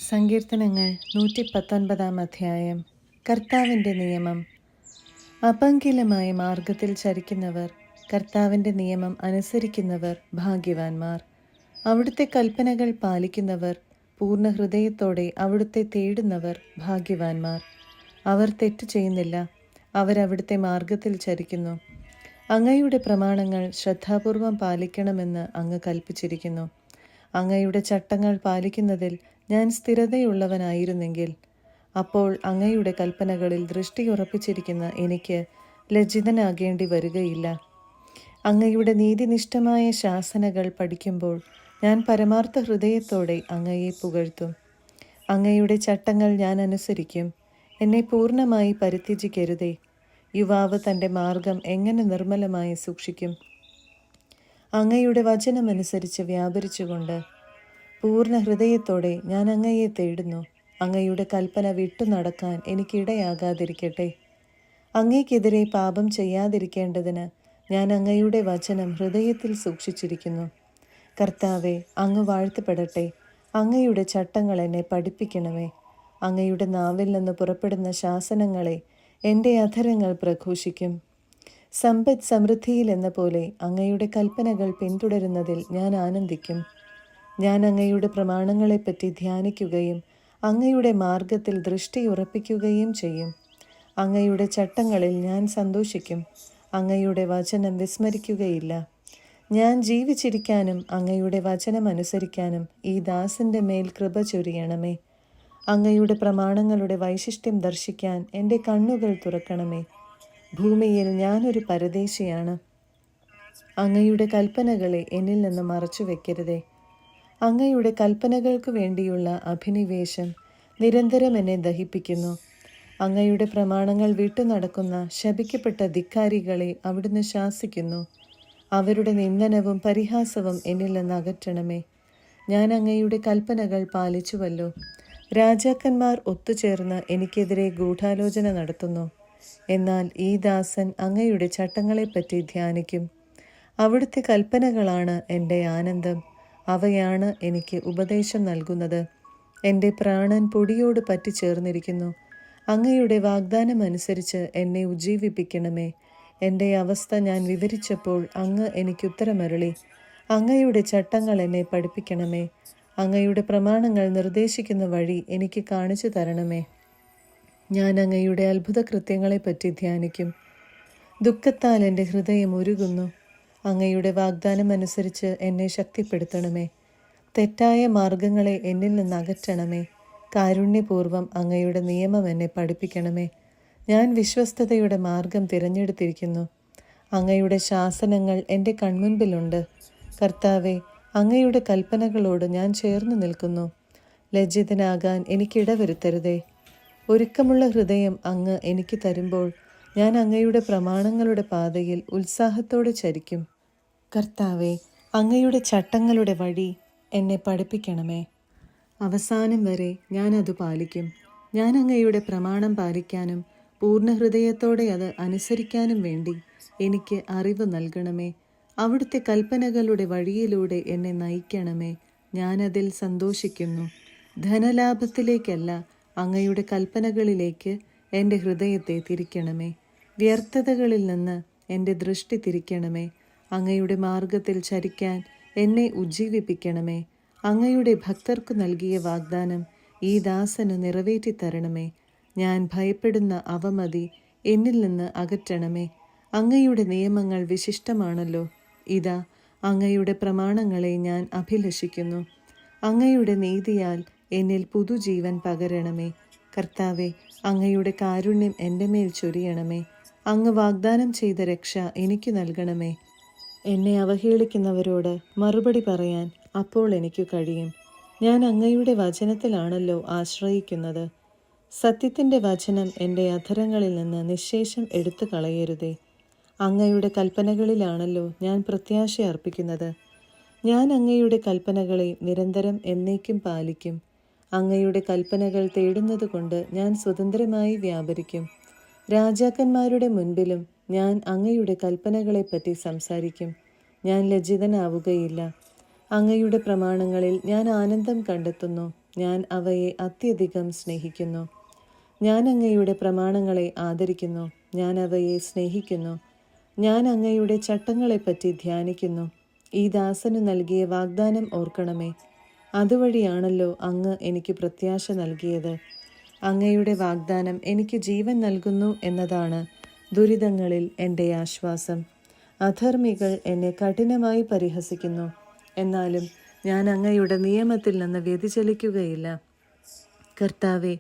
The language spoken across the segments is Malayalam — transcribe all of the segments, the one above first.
സങ്കീർത്തനങ്ങൾ 119 അധ്യായം. കർത്താവിൻ്റെ നിയമം. അപങ്കിലമായ മാർഗത്തിൽ ചരിക്കുന്നവർ, കർത്താവിൻ്റെ നിയമം അനുസരിക്കുന്നവർ ഭാഗ്യവാന്മാർ. അവിടുത്തെ കൽപ്പനകൾ പാലിക്കുന്നവർ, പൂർണ്ണ ഹൃദയത്തോടെ അവിടുത്തെ തേടുന്നവർ ഭാഗ്യവാന്മാർ. അവർ തെറ്റു ചെയ്യുന്നില്ല, അവരവിടുത്തെ മാർഗത്തിൽ ചരിക്കുന്നു. അങ്ങയുടെ പ്രമാണങ്ങൾ ശ്രദ്ധാപൂർവം പാലിക്കണമെന്ന് അങ്ങ് കൽപ്പിച്ചിരിക്കുന്നു. അങ്ങയുടെ ചട്ടങ്ങൾ പാലിക്കുന്നതിൽ ഞാൻ സ്ഥിരതയുള്ളവനായിരുന്നെങ്കിൽ, അപ്പോൾ അങ്ങയുടെ കൽപ്പനകളിൽ ദൃഷ്ടിയുറപ്പിച്ചിരിക്കുന്ന എനിക്ക് ലജ്ജിതനാകേണ്ടി വരികയില്ല. അങ്ങയുടെ നീതിനിഷ്ഠമായ ശാസനകൾ പഠിക്കുമ്പോൾ ഞാൻ പരമാർത്ഥ ഹൃദയത്തോടെ അങ്ങയെ പുകഴ്ത്തും. അങ്ങയുടെ ചട്ടങ്ങൾ ഞാൻ അനുസരിക്കും. എന്നെ പൂർണ്ണമായി പരിത്യജിക്കരുതേ. യുവാവ് തൻ്റെ മാർഗം എങ്ങനെ നിർമ്മലമായി സൂക്ഷിക്കും? അങ്ങയുടെ വചനമനുസരിച്ച് വ്യാപരിച്ചുകൊണ്ട് പൂർണ്ണ ഹൃദയത്തോടെ ഞാൻ അങ്ങയെ തേടുന്നു. അങ്ങയുടെ കൽപ്പന വിട്ടു നടക്കാൻ എനിക്കിടയാകാതിരിക്കട്ടെ. അങ്ങയ്ക്കെതിരെ പാപം ചെയ്യാതിരിക്കേണ്ടതിന് ഞാൻ അങ്ങയുടെ വചനം ഹൃദയത്തിൽ സൂക്ഷിച്ചിരിക്കുന്നു. കർത്താവെ, അങ്ങ് വാഴ്ത്തപ്പെടട്ടെ. അങ്ങയുടെ ചട്ടങ്ങൾ എന്നെ പഠിപ്പിക്കണമേ. അങ്ങയുടെ നാവിൽ നിന്ന് പുറപ്പെടുന്ന ശാസനങ്ങളെ എൻ്റെ അധരങ്ങൾ പ്രഘോഷിക്കും. സമ്പദ് സമൃദ്ധിയിൽ എന്ന പോലെ അങ്ങയുടെ കൽപ്പനകൾ പിന്തുടരുന്നതിൽ ഞാൻ ആനന്ദിക്കും. ഞാൻ അങ്ങയുടെ പ്രമാണങ്ങളെപ്പറ്റി ധ്യാനിക്കുകയും അങ്ങയുടെ മാർഗത്തിൽ ദൃഷ്ടിയുറപ്പിക്കുകയും ചെയ്യും. അങ്ങയുടെ ചട്ടങ്ങളിൽ ഞാൻ സന്തോഷിക്കും. അങ്ങയുടെ വചനം വിസ്മരിക്കുകയില്ല. ഞാൻ ജീവിച്ചിരിക്കാനും അങ്ങയുടെ വചനം അനുസരിക്കാനും ഈ ദാസന്റെ മേൽ കൃപ ചൊരിയണമേ. അങ്ങയുടെ പ്രമാണങ്ങളുടെ വൈശിഷ്ട്യം ദർശിക്കാൻ എൻ്റെ കണ്ണുകൾ തുറക്കണമേ. ഭൂമിയിൽ ഞാനൊരു പരദേശിയാണ്. അങ്ങയുടെ കൽപ്പനകളെ എന്നിൽ നിന്ന് മറച്ചു വെക്കരുതേ. അങ്ങയുടെ കൽപ്പനകൾക്ക് വേണ്ടിയുള്ള അഭിനിവേശം നിരന്തരം എന്നെ ദഹിപ്പിക്കുന്നു. അങ്ങയുടെ പ്രമാണങ്ങൾ വിട്ടു നടക്കുന്ന ശപിക്കപ്പെട്ട ധിക്കാരികളെ അവിടുന്ന് ശാസിക്കുന്നു. അവരുടെ നിന്ദനവും പരിഹാസവും എന്നിൽ നിന്ന് അകറ്റണമേ. ഞാൻ അങ്ങയുടെ കൽപ്പനകൾ പാലിച്ചുവല്ലോ. രാജാക്കന്മാർ ഒത്തുചേർന്ന് എനിക്കെതിരെ ഗൂഢാലോചന നടത്തുന്നു. എന്നാൽ ഈ ദാസൻ അങ്ങയുടെ ചട്ടങ്ങളെപ്പറ്റി ധ്യാനിക്കും. അവിടുത്തെ കൽപ്പനകളാണ് എൻ്റെ ആനന്ദം. അവയാണ് എനിക്ക് ഉപദേശം നൽകുന്നത്. എൻ്റെ പ്രാണൻ പൊടിയോട് പറ്റിച്ചേർന്നിരിക്കുന്നു. അങ്ങയുടെ വാഗ്ദാനം അനുസരിച്ച് എന്നെ ഉജ്ജീവിപ്പിക്കണമേ. എൻ്റെ അവസ്ഥ ഞാൻ വിവരിച്ചപ്പോൾ അങ്ങ് എനിക്കുത്തരമരുളി. അങ്ങയുടെ ചട്ടങ്ങൾ എന്നെ പഠിപ്പിക്കണമേ. അങ്ങയുടെ പ്രമാണങ്ങൾ നിർദ്ദേശിക്കുന്ന വഴി എനിക്ക് കാണിച്ചു തരണമേ. ഞാൻ അങ്ങയുടെ അത്ഭുത കൃത്യങ്ങളെപ്പറ്റി ധ്യാനിക്കും. ദുഃഖത്താൽ എൻ്റെ ഹൃദയം ഉരുകുന്നു. അങ്ങയുടെ വാഗ്ദാനം അനുസരിച്ച് എന്നെ ശക്തിപ്പെടുത്തണമേ. തെറ്റായ മാർഗങ്ങളെ എന്നിൽ നിന്ന് അകറ്റണമേ. കാരുണ്യപൂർവ്വം അങ്ങയുടെ നിയമം എന്നെ പഠിപ്പിക്കണമേ. ഞാൻ വിശ്വസ്തതയുടെ മാർഗം തിരഞ്ഞെടുത്തിരിക്കുന്നു. അങ്ങയുടെ ശാസനങ്ങൾ എൻ്റെ കൺമുൻപിലുണ്ട്. കർത്താവെ, അങ്ങയുടെ കൽപ്പനകളോട് ഞാൻ ചേർന്ന് നിൽക്കുന്നു. ലജ്ജിതനാകാൻ എനിക്കിടവരുത്തരുതേ. ഒരുക്കമുള്ള ഹൃദയം അങ്ങ് എനിക്ക് തരുമ്പോൾ ഞാൻ അങ്ങയുടെ പ്രമാണങ്ങളുടെ പാതയിൽ ഉത്സാഹത്തോടെ ചരിക്കും. കർത്താവെ, അങ്ങയുടെ ചട്ടങ്ങളുടെ വഴി എന്നെ പഠിപ്പിക്കണമേ. അവസാനം വരെ ഞാൻ അത് പാലിക്കും. ഞാൻ അങ്ങയുടെ പ്രമാണം പാലിക്കാനും പൂർണ്ണ ഹൃദയത്തോടെ അത് അനുസരിക്കാനും വേണ്ടി എനിക്ക് അറിവ് നൽകണമേ. അവിടുത്തെ കൽപ്പനകളുടെ വഴിയിലൂടെ എന്നെ നയിക്കണമേ. ഞാനതിൽ സന്തോഷിക്കുന്നു. ധനലാഭത്തിലേക്കല്ല, അങ്ങയുടെ കൽപ്പനകളിലേക്ക് എൻ്റെ ഹൃദയത്തെ തിരിക്കണമേ. വ്യർത്ഥതകളിൽ നിന്ന് എൻ്റെ ദൃഷ്ടി തിരിക്കണമേ. അങ്ങയുടെ മാർഗത്തിൽ ചരിക്കാൻ എന്നെ ഉജ്ജീവിപ്പിക്കണമേ. അങ്ങയുടെ ഭക്തർക്കു നൽകിയ വാഗ്ദാനം ഈ ദാസന് നിറവേറ്റിത്തരണമേ. ഞാൻ ഭയപ്പെടുന്ന അവമതി എന്നിൽ നിന്ന് അകറ്റണമേ. അങ്ങയുടെ നിയമങ്ങൾ വിശിഷ്ടമാണല്ലോ. ഇതാ, അങ്ങയുടെ പ്രമാണങ്ങളെ ഞാൻ അഭിലഷിക്കുന്നു. അങ്ങയുടെ നീതിയാൽ എന്നിൽ പുതുജീവൻ പകരണമേ. കർത്താവെ, അങ്ങയുടെ കാരുണ്യം എൻ്റെ മേൽ ചൊരിയണമേ. അങ്ങ് വാഗ്ദാനം ചെയ്ത രക്ഷ എനിക്ക് നൽകണമേ. എന്നെ അവഹേളിക്കുന്നവരോട് മറുപടി പറയാൻ അപ്പോൾ എനിക്ക് കഴിയും. ഞാൻ അങ്ങയുടെ വചനത്തിലാണല്ലോ ആശ്രയിക്കുന്നത്. സത്യത്തിൻ്റെ വചനം എൻ്റെ അധരങ്ങളിൽ നിന്ന് നിശ്ശേഷം എടുത്തു കളയരുതേ. അങ്ങയുടെ കൽപ്പനകളിലാണല്ലോ ഞാൻ പ്രത്യാശ അർപ്പിക്കുന്നത്. ഞാൻ അങ്ങയുടെ കൽപ്പനകളെ നിരന്തരം എന്നേക്കും പാലിക്കും. അങ്ങയുടെ കൽപ്പനകൾ തേടുന്നതുകൊണ്ട് ഞാൻ സ്വതന്ത്രമായി വ്യാപരിക്കും. രാജാക്കന്മാരുടെ മുൻപിലും ഞാൻ അങ്ങയുടെ കൽപ്പനകളെപ്പറ്റി സംസാരിക്കും. ഞാൻ ലജ്ജിതനാവുകയില്ല. അങ്ങയുടെ പ്രമാണങ്ങളിൽ ഞാൻ ആനന്ദം കണ്ടെത്തുന്നു. ഞാൻ അവയെ അത്യധികം സ്നേഹിക്കുന്നു. ഞാൻ അങ്ങയുടെ പ്രമാണങ്ങളെ ആദരിക്കുന്നു. ഞാൻ അവയെ സ്നേഹിക്കുന്നു. ഞാൻ അങ്ങയുടെ ചട്ടങ്ങളെപ്പറ്റി ധ്യാനിക്കുന്നു. ഈ ദാസനു നൽകിയ വാഗ്ദാനം ഓർക്കണമേ. അതുവഴിയാണല്ലോ അങ്ങ് എനിക്ക് പ്രത്യാശ നൽകിയത്. അങ്ങയുടെ വാഗ്ദാനം എനിക്ക് ജീവൻ നൽകുന്നു എന്നതാണ് ദുരിതങ്ങളിൽ എൻ്റെ ആശ്വാസം. അധർമ്മികൾ എന്നെ കഠിനമായി പരിഹസിക്കുന്നു. എന്നാലും ഞാൻ അങ്ങയുടെ നിയമത്തിൽ നിന്ന് വ്യതിചലിക്കുകയില്ല. കർത്താവെ,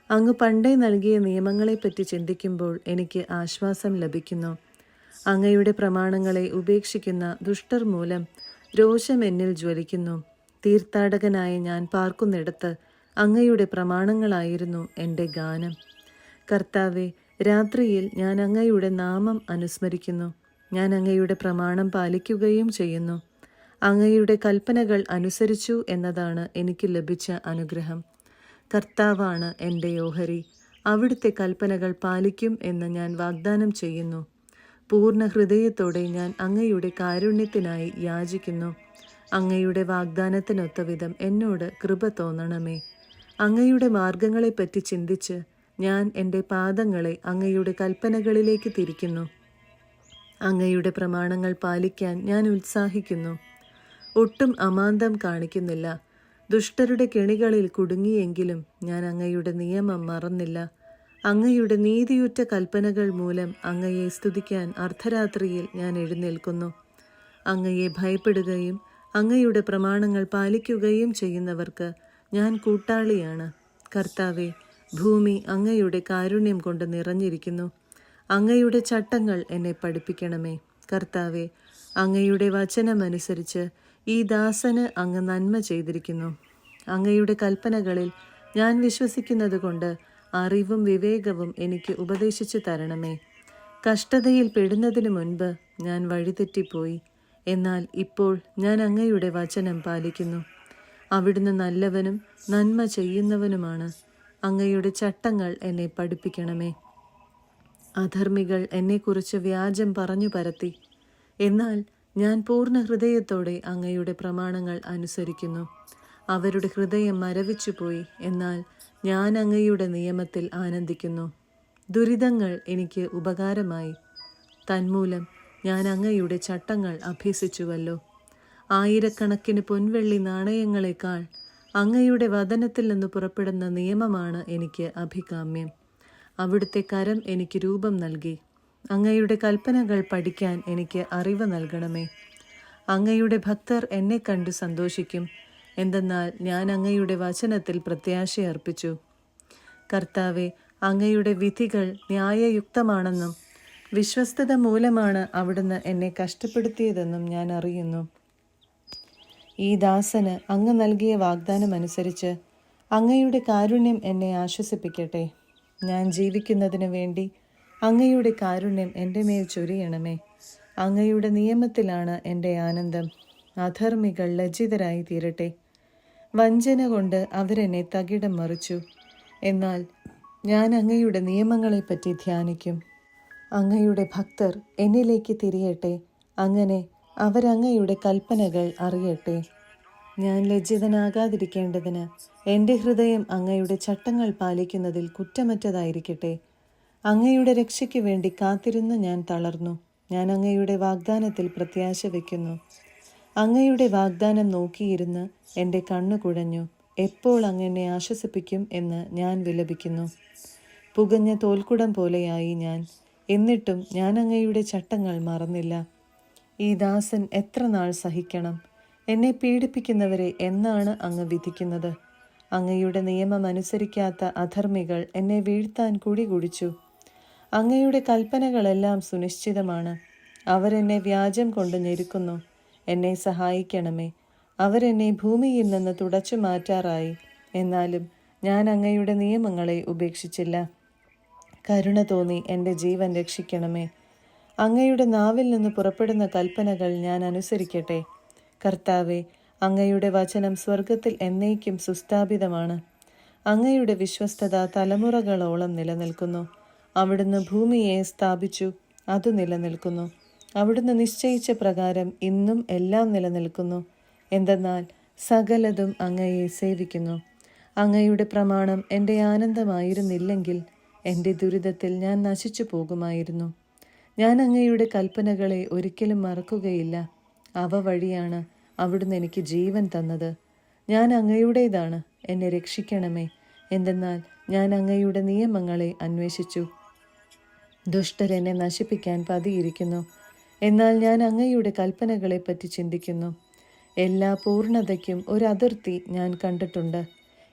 അങ്ങ് പണ്ടേ നൽകിയ നിയമങ്ങളെപ്പറ്റി ചിന്തിക്കുമ്പോൾ എനിക്ക് ആശ്വാസം ലഭിക്കുന്നു. അങ്ങയുടെ പ്രമാണങ്ങളെ ഉപേക്ഷിക്കുന്ന ദുഷ്ടർ മൂലം രോഷം എന്നിൽ ജ്വലിക്കുന്നു. തീർത്ഥാടകനായ ഞാൻ പാർക്കുന്നിടത്ത് അങ്ങയുടെ പ്രമാണങ്ങളായിരുന്നു എൻ്റെ ഗാനം. കർത്താവെ, രാത്രിയിൽ ഞാൻ അങ്ങയുടെ നാമം അനുസ്മരിക്കുന്നു. ഞാൻ അങ്ങയുടെ പ്രമാണം പാലിക്കുകയും ചെയ്യുന്നു. അങ്ങയുടെ കൽപ്പനകൾ അനുസരിച്ചു എന്നതാണ് എനിക്ക് ലഭിച്ച അനുഗ്രഹം. കർത്താവാണ് എൻ്റെ ഓഹരി. അവിടുത്തെ കൽപ്പനകൾ പാലിക്കും എന്ന് ഞാൻ വാഗ്ദാനം ചെയ്യുന്നു. പൂർണ്ണ ഹൃദയത്തോടെ ഞാൻ അങ്ങയുടെ കാരുണ്യത്തിനായി യാചിക്കുന്നു. അങ്ങയുടെ വാഗ്ദാനത്തിനൊത്ത വിധം എന്നോട് കൃപ തോന്നണമേ. അങ്ങയുടെ മാർഗങ്ങളെപ്പറ്റി ചിന്തിച്ച് ഞാൻ എൻ്റെ പാദങ്ങളെ അങ്ങയുടെ കൽപ്പനകളിലേക്ക് തിരിക്കുന്നു. അങ്ങയുടെ പ്രമാണങ്ങൾ പാലിക്കാൻ ഞാൻ ഉത്സാഹിക്കുന്നു. ഒട്ടും അമാന്തം കാണിക്കുന്നില്ല. ദുഷ്ടരുടെ കെണികളിൽ കുടുങ്ങിയെങ്കിലും ഞാൻ അങ്ങയുടെ നിയമം മറന്നില്ല. അങ്ങയുടെ നീതിയുറ്റ കൽപ്പനകൾ മൂലം അങ്ങയെ സ്തുതിക്കാൻ അർദ്ധരാത്രിയിൽ ഞാൻ എഴുന്നേൽക്കുന്നു. അങ്ങയെ ഭയപ്പെടുകയും അങ്ങയുടെ പ്രമാണങ്ങൾ പാലിക്കുകയും ചെയ്യുന്നവർക്ക് ഞാൻ കൂട്ടാളിയാണ്. കർത്താവെ, ഭൂമി അങ്ങയുടെ കാരുണ്യം കൊണ്ട് നിറഞ്ഞിരിക്കുന്നു. അങ്ങയുടെ ചട്ടങ്ങൾ എന്നെ പഠിപ്പിക്കണമേ. കർത്താവെ, അങ്ങയുടെ വചനമനുസരിച്ച് ഈ ദാസന് അങ്ങ് നന്മ ചെയ്തിരിക്കുന്നു. അങ്ങയുടെ കൽപ്പനകളിൽ ഞാൻ വിശ്വസിക്കുന്നത് കൊണ്ട് അറിവും വിവേകവും എനിക്ക് ഉപദേശിച്ചു തരണമേ. കഷ്ടതയിൽ പെടുന്നതിന് മുൻപ് ഞാൻ വഴിതെറ്റിപ്പോയി. എന്നാൽ ഇപ്പോൾ ഞാൻ അങ്ങയുടെ വചനം പാലിക്കുന്നു. അവിടുന്ന് നല്ലവനും നന്മ ചെയ്യുന്നവനുമാണ്. അങ്ങയുടെ ചട്ടങ്ങൾ എന്നെ പഠിപ്പിക്കണമേ. അധർമ്മികൾ എന്നെക്കുറിച്ച് വ്യാജം പറഞ്ഞു പരത്തി. എന്നാൽ ഞാൻ പൂർണ്ണ ഹൃദയത്തോടെ അങ്ങയുടെ പ്രമാണങ്ങൾ അനുസരിക്കുന്നു. അവരുടെ ഹൃദയം മരവിച്ചുപോയി. എന്നാൽ ഞാൻ അങ്ങയുടെ നിയമത്തിൽ ആനന്ദിക്കുന്നു. ദുരിതങ്ങൾ എനിക്ക് ഉപകാരമായി. തന്മൂലം ഞാൻ അങ്ങയുടെ ചട്ടങ്ങൾ അഭ്യസിച്ചുവല്ലോ. ആയിരക്കണക്കിന് പൊൻവെള്ളി നാണയങ്ങളെക്കാൾ അങ്ങയുടെ വദനത്തിൽ നിന്ന് പുറപ്പെടുന്ന നിയമമാണ് എനിക്ക് അഭികാമ്യം. അവിടുത്തെ കരം എനിക്ക് രൂപം നൽകി. അങ്ങയുടെ കൽപ്പനകൾ പഠിക്കാൻ എനിക്ക് അറിവ് നൽകണമേ. അങ്ങയുടെ ഭക്തർ എന്നെ കണ്ടു സന്തോഷിക്കും. എന്തെന്നാൽ ഞാൻ അങ്ങയുടെ വചനത്തിൽ പ്രത്യാശയർപ്പിച്ചു. കർത്താവെ, അങ്ങയുടെ വിധികൾ ന്യായയുക്തമാണെന്നും വിശ്വസ്തത മൂലമാണ് അവിടുന്ന് എന്നെ കഷ്ടപ്പെടുത്തിയതെന്നും ഞാൻ അറിയുന്നു. ഈ ദാസന് അങ്ങ് നൽകിയ വാഗ്ദാനമനുസരിച്ച് അങ്ങയുടെ കാരുണ്യം എന്നെ ആശ്വസിപ്പിക്കട്ടെ. ഞാൻ ജീവിക്കുന്നതിന് വേണ്ടി അങ്ങയുടെ കാരുണ്യം എൻ്റെ മേൽ ചൊരിയണമേ. അങ്ങയുടെ നിയമത്തിലാണ് എൻ്റെ ആനന്ദം. അധർമ്മികൾ ലജ്ജിതരായി തീരട്ടെ. വഞ്ചന കൊണ്ട് അവരെന്നെ തകിടം മറിച്ചു. എന്നാൽ ഞാൻ അങ്ങയുടെ നിയമങ്ങളെപ്പറ്റി ധ്യാനിക്കും. അങ്ങയുടെ ഭക്തർ എന്നിലേക്ക് തിരിയട്ടെ. അങ്ങനെ അവരങ്ങയുടെ കൽപ്പനകൾ അറിയട്ടെ. ഞാൻ ലജ്ജിതനാകാതിരിക്കേണ്ടതിന് എൻ്റെ ഹൃദയം അങ്ങയുടെ ചട്ടങ്ങൾ പാലിക്കുന്നതിൽ കുറ്റമറ്റതായിരിക്കട്ടെ. അങ്ങയുടെ രക്ഷയ്ക്ക് വേണ്ടി കാത്തിരുന്ന് ഞാൻ തളർന്നു. ഞാൻ അങ്ങയുടെ വാഗ്ദാനത്തിൽ പ്രത്യാശ വയ്ക്കുന്നു. അങ്ങയുടെ വാഗ്ദാനം നോക്കിയിരുന്ന് എൻ്റെ കണ്ണു കുഴഞ്ഞു. എപ്പോൾ അങ്ങെന്നെ ആശ്വസിപ്പിക്കും എന്ന് ഞാൻ വിലപിക്കുന്നു. പുകഞ്ഞ തോൽക്കുടം പോലെയായി ഞാൻ. എന്നിട്ടും ഞാൻ അങ്ങയുടെ ചട്ടങ്ങൾ മറന്നില്ല. ഈ ദാസൻ എത്ര നാൾ സഹിക്കണം? എന്നെ പീഡിപ്പിക്കുന്നവരെ എന്നാണ് അങ്ങ് വിധിക്കുന്നത്? അങ്ങയുടെ നിയമം അനുസരിക്കാത്ത അധർമ്മികൾ എന്നെ വീഴ്ത്താൻ കുടികുടിച്ചു. അങ്ങയുടെ കൽപ്പനകളെല്ലാം സുനിശ്ചിതമാണ്. അവരെന്നെ വ്യാജം കൊണ്ട് ഞെരുക്കുന്നു. എന്നെ സഹായിക്കണമേ. അവരെന്നെ ഭൂമിയിൽ നിന്ന് തുടച്ചു മാറ്റാറായി. എന്നാലും ഞാൻ അങ്ങയുടെ നിയമങ്ങളെ ഉപേക്ഷിച്ചില്ല. കരുണ തോന്നി എൻ്റെ ജീവൻ രക്ഷിക്കണമേ. അങ്ങയുടെ നാവിൽ നിന്ന് പുറപ്പെടുന്ന കൽപ്പനകൾ ഞാൻ അനുസരിക്കട്ടെ. കർത്താവെ, അങ്ങയുടെ വചനം സ്വർഗത്തിൽ എന്നേക്കും സുസ്ഥാപിതമാണ്. അങ്ങയുടെ വിശ്വസ്തത തലമുറകളോളം നിലനിൽക്കുന്നു. അവിടുന്ന് ഭൂമിയെ സ്ഥാപിച്ചു, അത് നിലനിൽക്കുന്നു. അവിടുന്ന് നിശ്ചയിച്ച പ്രകാരം ഇന്നും എല്ലാം നിലനിൽക്കുന്നു. എന്തെന്നാൽ സകലതും അങ്ങയെ സേവിക്കുന്നു. അങ്ങയുടെ പ്രമാണം എൻ്റെ ആനന്ദമായിരുന്നില്ലെങ്കിൽ എൻ്റെ ദുരിതത്തിൽ ഞാൻ നശിച്ചു പോകുമായിരുന്നു. ഞാൻ അങ്ങയുടെ കൽപ്പനകളെ ഒരിക്കലും മറക്കുകയില്ല. അവ വഴിയാണ് അവിടുന്ന് എനിക്ക് ജീവൻ തന്നത്. ഞാൻ അങ്ങയുടേതാണ്, എന്നെ രക്ഷിക്കണമേ. എന്തെന്നാൽ ഞാൻ അങ്ങയുടെ നിയമങ്ങളെ അന്വേഷിച്ചു. ദുഷ്ടരെന്നെ നശിപ്പിക്കാൻ പതിയിരിക്കുന്നു, എന്നാൽ ഞാൻ അങ്ങയുടെ കൽപ്പനകളെപ്പറ്റി ചിന്തിക്കുന്നു. എല്ലാ പൂർണ്ണതയ്ക്കും ഒരു അതിർത്തി ഞാൻ കണ്ടിട്ടുണ്ട്,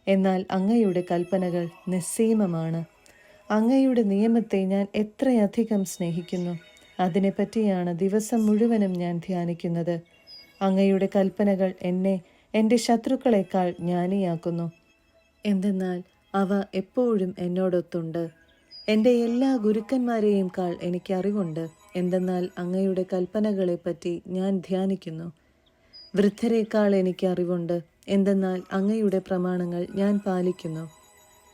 എന്നാൽ അങ്ങയുടെ കൽപ്പനകൾ നിസ്സീമമാണ്. അങ്ങയുടെ നിയമത്തെ ഞാൻ എത്രയധികം സ്നേഹിക്കുന്നു. അതിനെപ്പറ്റിയാണ് ദിവസം മുഴുവനും ഞാൻ ധ്യാനിക്കുന്നത്. അങ്ങയുടെ കൽപ്പനകൾ എന്നെ എൻ്റെ ശത്രുക്കളെക്കാൾ ജ്ഞാനിയാക്കുന്നു. എന്തെന്നാൽ അവ എപ്പോഴും എന്നോടൊത്തുണ്ട്. എൻ്റെ എല്ലാ ഗുരുക്കന്മാരെയും കാൾ എനിക്കറിവുണ്ട്. എന്തെന്നാൽ അങ്ങയുടെ കൽപ്പനകളെപ്പറ്റി ഞാൻ ധ്യാനിക്കുന്നു. വൃദ്ധരേക്കാൾ എനിക്കറിവുണ്ട്. എന്തെന്നാൽ അങ്ങയുടെ പ്രമാണങ്ങൾ ഞാൻ പാലിക്കുന്നു.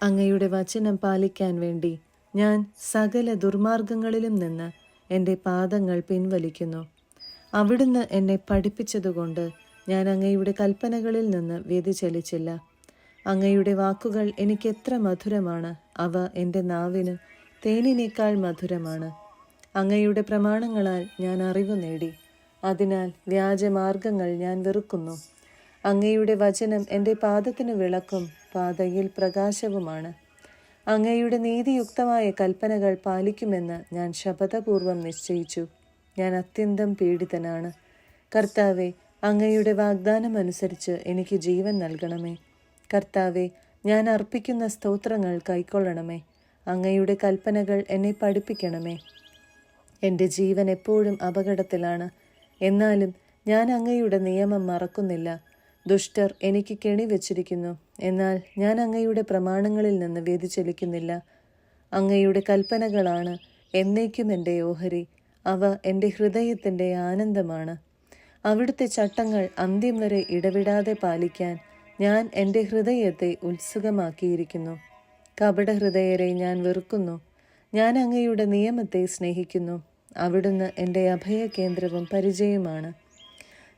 അങ്ങയുടെ വചനം പാലിക്കാൻ വേണ്ടി ഞാൻ സകല ദുർമാർഗങ്ങളിലും നിന്ന് എൻ്റെ പാദങ്ങൾ പിൻവലിക്കുന്നു. അവിടുന്ന് എന്നെ പഠിപ്പിച്ചതുകൊണ്ട് ഞാൻ അങ്ങയുടെ കൽപ്പനകളിൽ നിന്ന് വ്യതിചലിച്ചില്ല. അങ്ങയുടെ വാക്കുകൾ എനിക്ക് എത്ര മധുരമാണ്. അവ എൻ്റെ നാവിന് തേനിനേക്കാൾ മധുരമാണ്. അങ്ങയുടെ പ്രമാണങ്ങളാൽ ഞാൻ അറിവ് നേടി. അതിനാൽ വ്യാജമാർഗങ്ങൾ ഞാൻ വെറുക്കുന്നു. അങ്ങയുടെ വചനം എൻ്റെ പാദത്തിന് വിളക്കും പാതയിൽ പ്രകാശവുമാണ്. അങ്ങയുടെ നീതിയുക്തമായ കൽപ്പനകൾ പാലിക്കുമെന്ന് ഞാൻ ശപഥപൂർവം നിശ്ചയിച്ചു. ഞാൻ അത്യന്തം പീഡിതനാണ്. കർത്താവെ, അങ്ങയുടെ വാഗ്ദാനമനുസരിച്ച് എനിക്ക് ജീവൻ നൽകണമേ. കർത്താവെ, ഞാൻ അർപ്പിക്കുന്ന സ്തോത്രങ്ങൾ കൈക്കൊള്ളണമേ. അങ്ങയുടെ കൽപ്പനകൾ എന്നെ പഠിപ്പിക്കണമേ. എൻ്റെ ജീവൻ എപ്പോഴും അപകടത്തിലാണ്, എന്നാലും ഞാൻ അങ്ങയുടെ നിയമം മറക്കുന്നില്ല. ദുഷ്ടർ എനിക്ക് കെണി വെച്ചിരിക്കുന്നു, എന്നാൽ ഞാൻ അങ്ങയുടെ പ്രമാണങ്ങളിൽ നിന്ന് വ്യതിചലിക്കുന്നില്ല. അങ്ങയുടെ കൽപ്പനകളാണ് എന്നേക്കും എൻ്റെ ഓഹരി. അവ എൻ്റെ ഹൃദയത്തിൻ്റെ ആനന്ദമാണ്. അവിടുത്തെ ചട്ടങ്ങൾ അന്ത്യം വരെ ഇടവിടാതെ പാലിക്കാൻ ഞാൻ എൻ്റെ ഹൃദയത്തെ ഉത്സുകമാക്കിയിരിക്കുന്നു. കപടഹൃദയരെ ഞാൻ വെറുക്കുന്നു. ഞാൻ അങ്ങയുടെ നിയമത്തെ സ്നേഹിക്കുന്നു. അവിടുന്ന് എൻ്റെ അഭയകേന്ദ്രവും പരിചയമാണ്.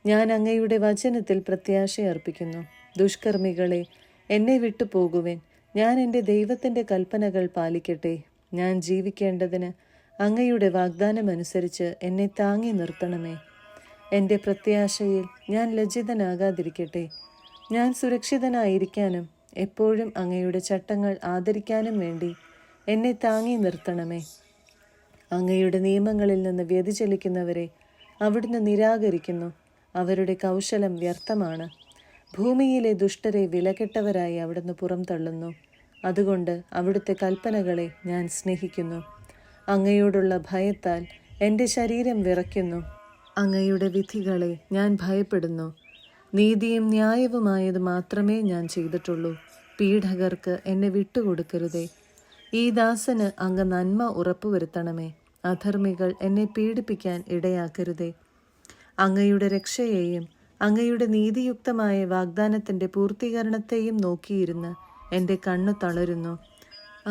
ഞാൻ അങ്ങയുടെ വചനത്തിൽ പ്രത്യാശയർപ്പിക്കുന്നു. ദുഷ്കർമ്മികളെ, എന്നെ വിട്ടുപോകുവിൻ. ഞാൻ എൻ്റെ ദൈവത്തിൻ്റെ കൽപ്പനകൾ പാലിക്കട്ടെ. ഞാൻ ജീവിക്കേണ്ടതിന് അങ്ങയുടെ വാഗ്ദാനമനുസരിച്ച് എന്നെ താങ്ങി നിർത്തണമേ. എൻ്റെ പ്രത്യാശയിൽ ഞാൻ ലജ്ജിതനാകാതിരിക്കട്ടെ. ഞാൻ സുരക്ഷിതനായിരിക്കാനും എപ്പോഴും അങ്ങയുടെ ചട്ടങ്ങൾ ആദരിക്കാനും വേണ്ടി എന്നെ താങ്ങി നിർത്തണമേ. അങ്ങയുടെ നിയമങ്ങളിൽ നിന്ന് വ്യതിചലിക്കുന്നവരെ അവിടുന്ന് നിരാകരിക്കുന്നു. അവരുടെ കൗശലം വ്യർത്ഥമാണ്. ഭൂമിയിലെ ദുഷ്ടരെ വിലകെട്ടവരായി അവിടുന്ന് പുറംതള്ളുന്നു. അതുകൊണ്ട് അവിടുത്തെ കൽപ്പനകളെ ഞാൻ സ്നേഹിക്കുന്നു. അങ്ങയോടുള്ള ഭയത്താൽ എൻ്റെ ശരീരം വിറയ്ക്കുന്നു. അങ്ങയുടെ വിധികളെ ഞാൻ ഭയപ്പെടുന്നു. നീതിയും ന്യായവുമായത് മാത്രമേ ഞാൻ ചെയ്തിട്ടുള്ളൂ. പീഡകർക്ക് എന്നെ വിട്ടുകൊടുക്കരുതേ. ഈ ദാസന് അങ്ങ് നന്മ ഉറപ്പുവരുത്തണമേ. അധർമ്മികൾ എന്നെ പീഡിപ്പിക്കാൻ ഇടയാക്കരുതേ. അങ്ങയുടെ രക്ഷയെയും അങ്ങയുടെ നീതിയുക്തമായ വാഗ്ദാനത്തിൻ്റെ പൂർത്തീകരണത്തെയും നോക്കിയിരുന്ന് എൻ്റെ കണ്ണു തളരുന്നു.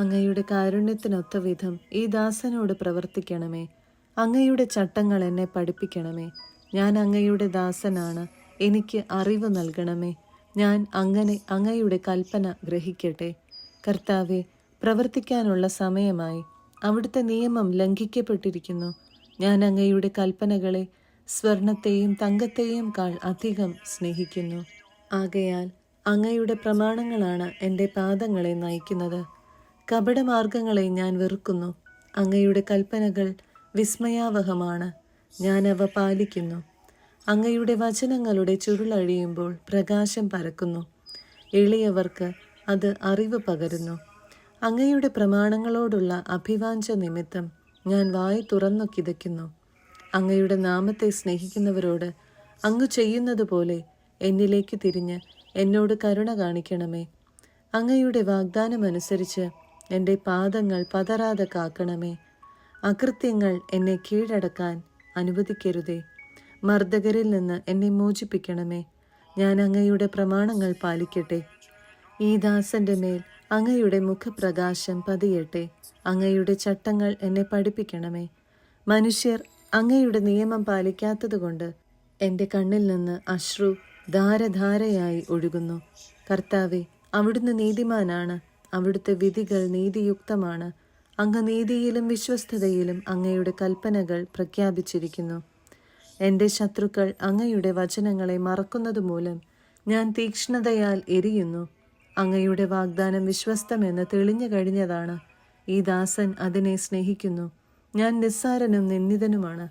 അങ്ങയുടെ കാരുണ്യത്തിനൊത്ത വിധം ഈ ദാസനോട് പ്രവർത്തിക്കണമേ. അങ്ങയുടെ ചട്ടങ്ങൾ എന്നെ പഠിപ്പിക്കണമേ. ഞാൻ അങ്ങയുടെ ദാസനാണ്, എനിക്ക് അറിവ് നൽകണമേ. ഞാൻ അങ്ങനെ അങ്ങയുടെ കൽപ്പന ഗ്രഹിക്കട്ടെ. കർത്താവെ, പ്രവർത്തിക്കാനുള്ള സമയമായി. അവിടുത്തെ നിയമം ലംഘിക്കപ്പെട്ടിരിക്കുന്നു. ഞാൻ അങ്ങയുടെ കൽപ്പനകളെ സ്വർണത്തെയും തങ്കത്തെയും കാൾ അധികം സ്നേഹിക്കുന്നു. ആകയാൽ അങ്ങയുടെ പ്രമാണങ്ങളാണ് എൻ്റെ പാദങ്ങളെ നയിക്കുന്നത്. കപടമാർഗങ്ങളെ ഞാൻ വെറുക്കുന്നു. അങ്ങയുടെ കൽപ്പനകൾ വിസ്മയാവഹമാണ്. ഞാൻ അവ പാലിക്കുന്നു. അങ്ങയുടെ വചനങ്ങളുടെ ചുരുളഴിയുമ്പോൾ പ്രകാശം പരക്കുന്നു. എളിയവർക്ക് അത് അറിവ് പകരുന്നു. അങ്ങയുടെ പ്രമാണങ്ങളോടുള്ള അഭിവാഞ്ച നിമിത്തം ഞാൻ വായ് തുറന്നു കിതയ്ക്കുന്നു. അങ്ങയുടെ നാമത്തെ സ്നേഹിക്കുന്നവരോട് അങ്ങ് ചെയ്യുന്നത് പോലെ എന്നിലേക്ക് തിരിഞ്ഞ് എന്നോട് കരുണ കാണിക്കണമേ. അങ്ങയുടെ വാഗ്ദാനമനുസരിച്ച് എൻ്റെ പാദങ്ങൾ പതറാതെ കാക്കണമേ. അകൃത്യങ്ങൾ എന്നെ കീഴടക്കാൻ അനുവദിക്കരുതേ. മർദ്ദകരിൽ നിന്ന് എന്നെ മോചിപ്പിക്കണമേ. ഞാൻ അങ്ങയുടെ പ്രമാണങ്ങൾ പാലിക്കട്ടെ. ഈ ദാസന്റെ മേൽ അങ്ങയുടെ മുഖപ്രകാശം പതിയട്ടെ. അങ്ങയുടെ ചട്ടങ്ങൾ എന്നെ പഠിപ്പിക്കണമേ. മനുഷ്യർ അങ്ങയുടെ നിയമം പാലിക്കാത്തതുകൊണ്ട് എൻ്റെ കണ്ണിൽ നിന്ന് അശ്രു ധാരധാരയായി ഒഴുകുന്നു. കർത്താവെ, അവിടുന്ന് നീതിമാനാണ്, അവിടുത്തെ വിധികൾ നീതിയുക്തമാണ്. അങ്ങ് നീതിയിലും വിശ്വസ്തതയിലും അങ്ങയുടെ കൽപ്പനകൾ പ്രഖ്യാപിച്ചിരിക്കുന്നു. എൻ്റെ ശത്രുക്കൾ അങ്ങയുടെ വചനങ്ങളെ മറക്കുന്നതുമൂലം ഞാൻ തീക്ഷ്ണതയാൽ എരിയുന്നു. അങ്ങയുടെ വാഗ്ദാനം വിശ്വസ്തമെന്ന് തെളിഞ്ഞു കഴിഞ്ഞതാണ്. ഈ ദാസൻ അതിനെ സ്നേഹിക്കുന്നു. ഞാൻ നിസ്സാരനും നിന്ദിതനുമാണ്.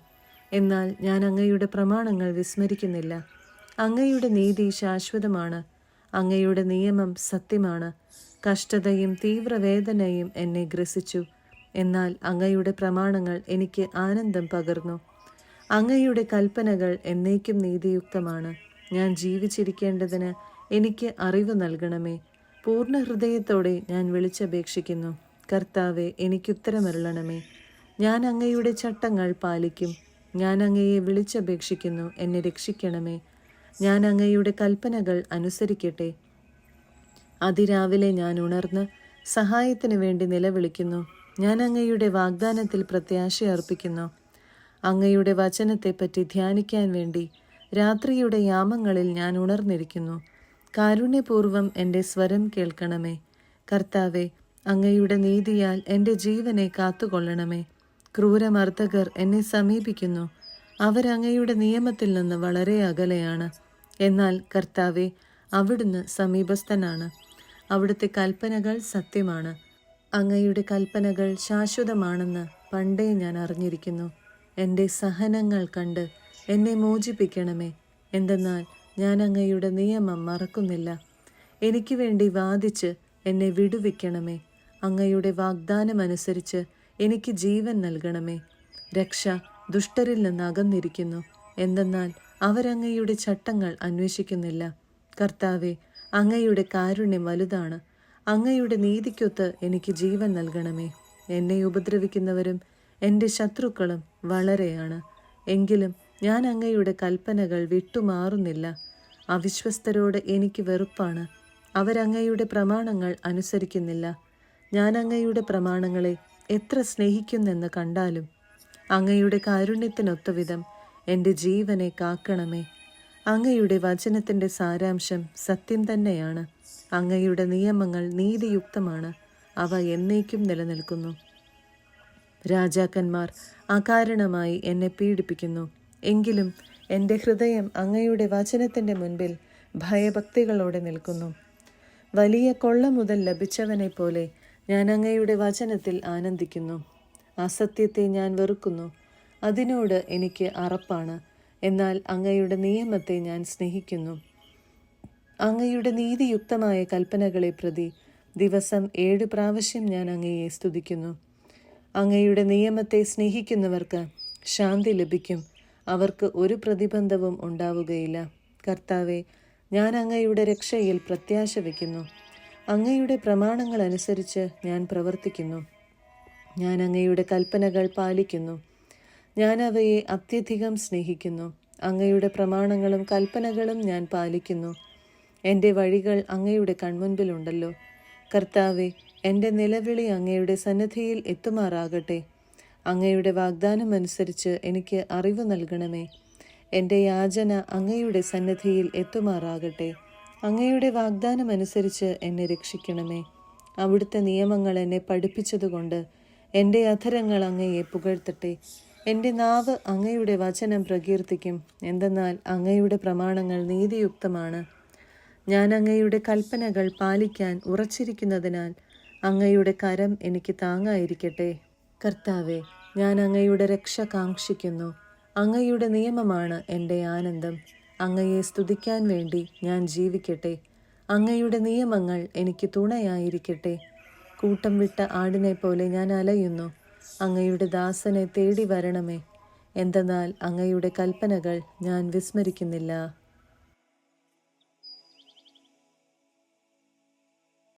എന്നാൽ ഞാൻ അങ്ങയുടെ പ്രമാണങ്ങൾ വിസ്മരിക്കുന്നില്ല. അങ്ങയുടെ നീതി ശാശ്വതമാണ്. അങ്ങയുടെ നിയമം സത്യമാണ്. കഷ്ടതയും തീവ്രവേദനയും എന്നെ ഗ്രസിച്ചു. എന്നാൽ അങ്ങയുടെ പ്രമാണങ്ങൾ എനിക്ക് ആനന്ദം പകർന്നു. അങ്ങയുടെ കൽപ്പനകൾ എന്നേക്കും നീതിയുക്തമാണ്. ഞാൻ ജീവിച്ചിരിക്കേണ്ടതിന് എനിക്ക് അറിവ് നൽകണമേ. പൂർണ്ണ ഹൃദയത്തോടെ ഞാൻ വിളിച്ചപേക്ഷിക്കുന്നു. കർത്താവെ, എനിക്കുത്തരമരുളണമേ. ഞാൻ അങ്ങയുടെ ചട്ടങ്ങൾ പാലിക്കും. ഞാൻ അങ്ങയെ വിളിച്ചപേക്ഷിക്കുന്നു, എന്നെ രക്ഷിക്കണമേ. ഞാൻ അങ്ങയുടെ കൽപ്പനകൾ അനുസരിക്കട്ടെ. അതിരാവിലെ ഞാൻ ഉണർന്ന് സഹായത്തിന് വേണ്ടി നിലവിളിക്കുന്നു. ഞാൻ അങ്ങയുടെ വാഗ്ദാനത്തിൽ പ്രത്യാശ അർപ്പിക്കുന്നു. അങ്ങയുടെ വചനത്തെപ്പറ്റി ധ്യാനിക്കാൻ വേണ്ടി രാത്രിയുടെ യാമങ്ങളിൽ ഞാൻ ഉണർന്നിരിക്കുന്നു. കാരുണ്യപൂർവം എൻ്റെ സ്വരം കേൾക്കണമേ. കർത്താവെ, അങ്ങയുടെ നീതിയാൽ എൻ്റെ ജീവനെ കാത്തുകൊള്ളണമേ. ക്രൂരമർദ്ദകർ എന്നെ സമീപിക്കുന്നു. അവരങ്ങയുടെ നിയമത്തിൽ നിന്ന് വളരെ അകലെയാണ്. എന്നാൽ കർത്താവെ, അവിടുന്ന് സമീപസ്ഥനാണ്. അവിടുത്തെ കൽപ്പനകൾ സത്യമാണ്. അങ്ങയുടെ കൽപ്പനകൾ ശാശ്വതമാണെന്ന് പണ്ടേ ഞാൻ അറിഞ്ഞിരിക്കുന്നു. എൻ്റെ സഹനങ്ങൾ കണ്ട് എന്നെ മോചിപ്പിക്കണമേ. എന്തെന്നാൽ ഞാൻ അങ്ങയുടെ നിയമം മറക്കുന്നില്ല. എനിക്ക് വേണ്ടി വാദിച്ച് എന്നെ വിടുവിക്കണമേ. അങ്ങയുടെ വാഗ്ദാനമനുസരിച്ച് എനിക്ക് ജീവൻ നൽകണമേ. രക്ഷ ദുഷ്ടരിൽ നിന്ന് അകന്നിരിക്കുന്നു. എന്തെന്നാൽ അവരങ്ങയുടെ ചട്ടങ്ങൾ അന്വേഷിക്കുന്നില്ല. കർത്താവെ, അങ്ങയുടെ കാരുണ്യം വലുതാണ്. അങ്ങയുടെ നീതിക്കൊത്ത് എനിക്ക് ജീവൻ നൽകണമേ. എന്നെ ഉപദ്രവിക്കുന്നവരും എൻ്റെ ശത്രുക്കളും വളരെയാണ്. എങ്കിലും ഞാൻ അങ്ങയുടെ കൽപ്പനകൾ വിട്ടുമാറുന്നില്ല. അവിശ്വസ്തരോട് എനിക്ക് വെറുപ്പാണ്. അവരങ്ങയുടെ പ്രമാണങ്ങൾ അനുസരിക്കുന്നില്ല. ഞാൻ അങ്ങയുടെ പ്രമാണങ്ങളെ എത്ര സ്നേഹിക്കുന്നെന്ന് കണ്ടാലും അങ്ങയുടെ കാരുണ്യത്തിനൊത്തവിധം എൻ്റെ ജീവനെ കാക്കണമേ. അങ്ങയുടെ വചനത്തിൻ്റെ സാരാംശം സത്യം തന്നെയാണ്. അങ്ങയുടെ നിയമങ്ങൾ നീതിയുക്തമാണ്. അവ എന്നേക്കും നിലനിൽക്കുന്നു. രാജാക്കന്മാർ അകാരണമായി എന്നെ പീഡിപ്പിക്കുന്നു. എങ്കിലും എൻ്റെ ഹൃദയം അങ്ങയുടെ വചനത്തിൻ്റെ മുൻപിൽ ഭയഭക്തികളോടെ നിൽക്കുന്നു. വലിയ കൊള്ള മുതൽ ലഭിച്ചവനെ പോലെ ഞാൻ അങ്ങയുടെ വചനത്തിൽ ആനന്ദിക്കുന്നു. അസത്യത്തെ ഞാൻ വെറുക്കുന്നു. അതിനോട് എനിക്ക് അറപ്പാണ്. എന്നാൽ അങ്ങയുടെ നിയമത്തെ ഞാൻ സ്നേഹിക്കുന്നു. അങ്ങയുടെ നീതിയുക്തമായ കൽപ്പനകളെ പ്രതി ദിവസം 7 പ്രാവശ്യം ഞാൻ അങ്ങയെ സ്തുതിക്കുന്നു. അങ്ങയുടെ നിയമത്തെ സ്നേഹിക്കുന്നവർക്ക് ശാന്തി ലഭിക്കും. അവർക്ക് ഒരു പ്രതിബന്ധവും ഉണ്ടാവുകയില്ല. കർത്താവെ, ഞാൻ അങ്ങയുടെ രക്ഷയിൽ പ്രത്യാശ വയ്ക്കുന്നു. അങ്ങയുടെ പ്രമാണങ്ങൾ അനുസരിച്ച് ഞാൻ പ്രവർത്തിക്കുന്നു. ഞാൻ അങ്ങയുടെ കൽപ്പനകൾ പാലിക്കുന്നു. ഞാൻ അവയെ അത്യധികം സ്നേഹിക്കുന്നു. അങ്ങയുടെ പ്രമാണങ്ങളും കൽപ്പനകളും ഞാൻ പാലിക്കുന്നു. എൻ്റെ വഴികൾ അങ്ങയുടെ കൺമുൻപിലുണ്ടല്ലോ. കർത്താവെ, എൻ്റെ നിലവിളി അങ്ങയുടെ സന്നിധിയിൽ എത്തുമാറാകട്ടെ. അങ്ങയുടെ വാഗ്ദാനം അനുസരിച്ച് എനിക്ക് അറിവ് നൽകണമേ. എൻ്റെ യാചന അങ്ങയുടെ സന്നിധിയിൽ എത്തുമാറാകട്ടെ. അങ്ങയുടെ വാഗ്ദാനം അനുസരിച്ച് എന്നെ രക്ഷിക്കണമേ. അവിടുത്തെ നിയമങ്ങൾ എന്നെ പഠിപ്പിച്ചതുകൊണ്ട് എൻ്റെ അധരങ്ങൾ അങ്ങയെ പുകഴ്ത്തട്ടെ. എൻ്റെ നാവ് അങ്ങയുടെ വചനം പ്രകീർത്തിക്കും. എന്തെന്നാൽ അങ്ങയുടെ പ്രമാണങ്ങൾ നീതിയുക്തമാണ്. ഞാൻ അങ്ങയുടെ കൽപ്പനകൾ പാലിക്കാൻ ഉറച്ചിരിക്കുന്നതിനാൽ അങ്ങയുടെ കരം എനിക്ക് താങ്ങായിരിക്കട്ടെ. കർത്താവെ, ഞാൻ അങ്ങയുടെ രക്ഷ കാംക്ഷിക്കുന്നു. അങ്ങയുടെ നിയമമാണ് എൻ്റെ ആനന്ദം. അങ്ങയെ സ്തുതിക്കാൻ വേണ്ടി ഞാൻ ജീവിക്കട്ടെ. അങ്ങയുടെ നിയമങ്ങൾ എനിക്ക് തുണയായിരിക്കട്ടെ. കൂട്ടം വിട്ട ആടിനെ പോലെ ഞാൻ അലയുന്നു. അങ്ങയുടെ ദാസനെ തേടി വരണമേ. എന്തെന്നാൽ അങ്ങയുടെ കൽപ്പനകൾ ഞാൻ വിസ്മരിക്കുന്നില്ല.